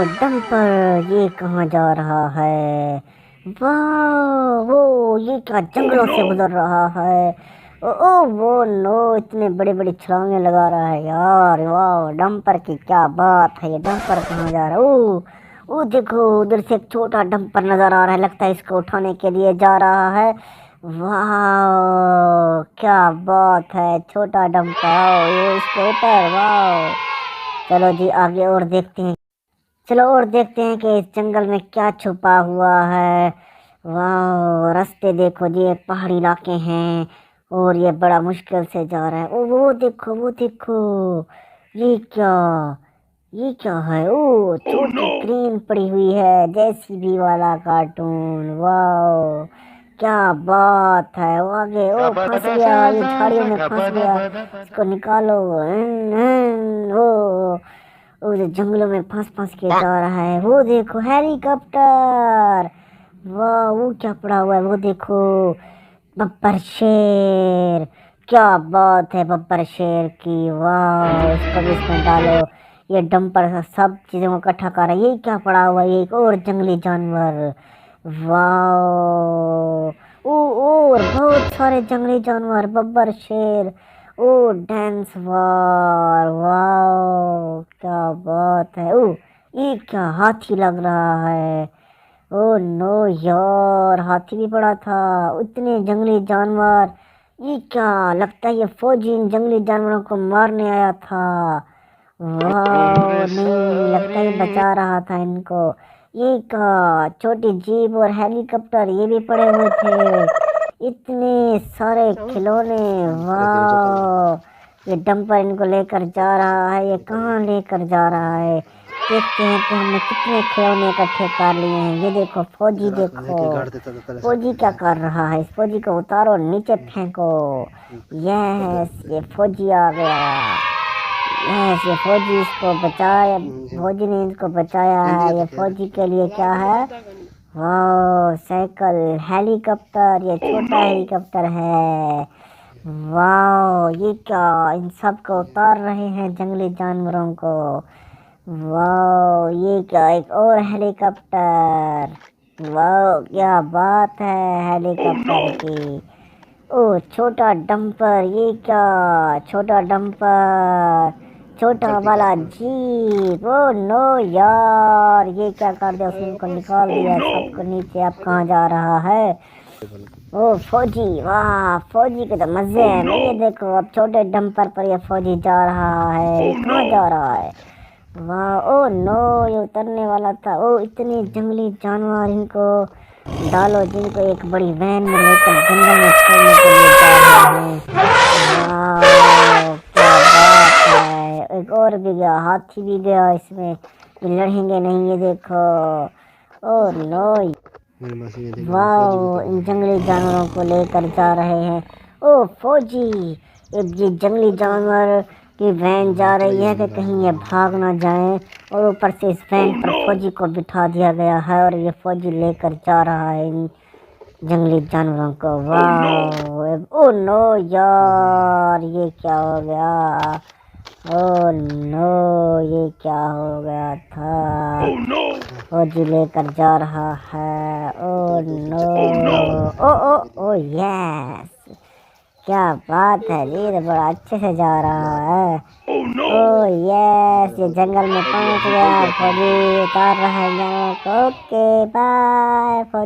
Dumper ये कहाँ जा रहा है? वाह वो ये क्या जंगलों से गुजर रहा है? वो नो इतने बड़े बड़े छलांगे लगा रहा है यार। वाह डंपर की क्या बात है। ये डंपर कहाँ जा रहा है? ओ देखो उधर से एक छोटा डंपर नजर आ रहा है, लगता है इसको उठाने के लिए जा रहा है। वाह क्या बात है, छोटा डंपर ये इसके ऊपर। वाह चलो जी आगे और देखते हैं। चलो और देखते हैं कि इस जंगल में क्या छुपा हुआ है। वाह रास्ते देखो जी, ये पहाड़ी इलाके हैं और ये बड़ा मुश्किल से जा रहा है। ओ वो देखो वो देखो, ये क्या, ये क्या है? ओ छोटी क्रेन पड़ी हुई है, जेसीबी वाला कार्टून। वाह क्या बात है। वो आगे ओ फंस गया, ये झाड़ियों में फंस गया, इसको निकालो। वो जो जंगलों में फंस फंस के जा रहा है। वो देखो हेलीकॉप्टर। वाह वो क्या पड़ा हुआ है, वो देखो बब्बर शेर। क्या बात है बब्बर शेर की। वाह इसको भी इसमें डालो। ये डंपर सब चीजों को इकट्ठा कर रहा है। ये क्या पड़ा हुआ है? ये एक और जंगली जानवर। वाह ओ और बहुत सारे जंगली जानवर, बब्बर शेर। ओ डांस वार। वाह क्या बात है। ओ ये क्या हाथी लग रहा है? ओ नो यार हाथी भी पड़ा था। इतने जंगली जानवर, ये क्या लगता है ये फौजी इन जंगली जानवरों को मारने आया था। वाह नहीं लगता है ये बचा रहा था इनको। ये क्या छोटी जीप और हेलीकॉप्टर ये भी पड़े हुए थे, इतने सारे खिलौने। वाह ये डंपर इनको लेकर जा रहा है। ये कहाँ लेकर जा रहा है? देखते हैं कि हमने कितने खिलौने इकट्ठे कर लिए हैं। ये देखो फौजी, देखो फौजी क्या कर रहा है। इस फौजी को उतारो नीचे फेंको। यस ये फौजी आ गया। यस ये फौजी इसको बचाया, फौजी ने इसको बचाया है। ये फौजी के लिए क्या है? वाह साइकिल, हेलीकॉप्टर, ये छोटा हेलीकॉप्टर है। वाह ये क्या, इन सब को उतार रहे हैं जंगली जानवरों को। वाह ये क्या, एक और हेलीकॉप्टर। वाह क्या बात है हेलीकॉप्टर की। ओ छोटा डंपर, ये क्या छोटा डंपर, छोटा वाला जीप। ओ नो यार ये क्या कर दिया उसने, इनको निकाल दिया सबको नीचे। अब कहाँ जा रहा है? ओ फौजी, वाह फौजी के तो मजे हैं। ये देखो अब छोटे डंपर पर ये फौजी जा रहा है। ये कहाँ जा रहा है? वाह ओ नो ये उतरने वाला था। ओ इतने जंगली जानवर, इनको डालो जिनको एक बड़ी वैन में लेकर जंगल में छोड़ने के लिए जा रहे हैं। वाह क्या बात है। एक और भी गया, हाथी भी गया इसमें। ये लड़ेंगे नहीं, ये देखो। ओ नो वाह इन जंगली जानवरों को लेकर जा रहे हैं। ओ फौजी, एक ये जंगली जानवर की वैन जा रही है कि कहीं ये भाग ना जाए, और ऊपर से इस वैन पर फौजी को बिठा दिया गया है और ये फौजी लेकर जा रहा है इन जंगली जानवरों को। वाह ओ नो यार ये क्या हो गया? ओ नो ये क्या हो गया था? फौजी लेकर जा रहा है। ओ नो ओ यस क्या बात है जी, ये बड़ा अच्छे से जा रहा है। ओ यस ये जंगल में पहुंच गया। फौजी उतार रहा है जानवर को। ओके बाय फौजी।